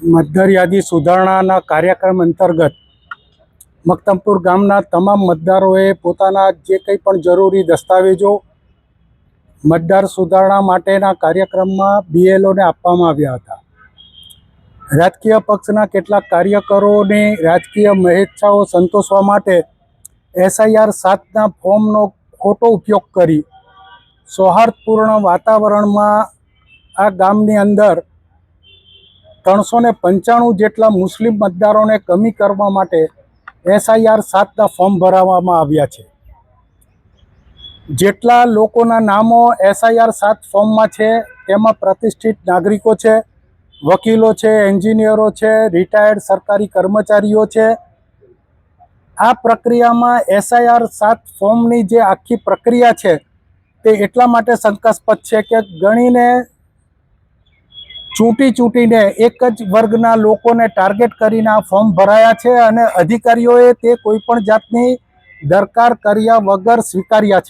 મતદાર યાદી સુધારણાના કાર્યક્રમ અંતર્ગત મક્તમપુર ગામના તમામ મતદારોએ પોતાના જે કંઈ પણ જરૂરી દસ્તાવેજો મતદાર સુધારણા માટેના કાર્યક્રમમાં બીએલઓને આપવામાં આવ્યા હતા. રાજકીય પક્ષના કેટલાક કાર્યકરોની રાજકીય મહેચ્છાઓ સંતોષવા માટે SIR 7ના ફોર્મનો ખોટો ઉપયોગ કરી સૌહાર્દપૂર્ણ વાતાવરણમાં આ ગામની અંદર 395 જેટલા મુસ્લિમ મતદારોને કમી કરવા માટે SIR 7ના ફોર્મ ભરવામાં આવ્યા છે. જેટલા લોકોના નામો SIR 7 ફોર્મમાં છે તેમાં પ્રતિષ્ઠિત નાગરિકો છે, વકીલો છે, એન્જિનિયરો છે, રિટાયર્ડ સરકારી કર્મચારીઓ છે. આ પ્રક્રિયામાં SIR 7 ફોર્મની જે આખી પ્રક્રિયા છે તે એટલા માટે શંકાસ્પદ છે કે ગણીને ચૂંટીને એક જ વર્ગના લોકોને ટાર્ગેટ કરીને આ ફોર્મ ભરાયા છે અને અધિકારીઓએ તે કોઈ પણ જાતની દરકાર કર્યા વગર સ્વીકાર્યા છે.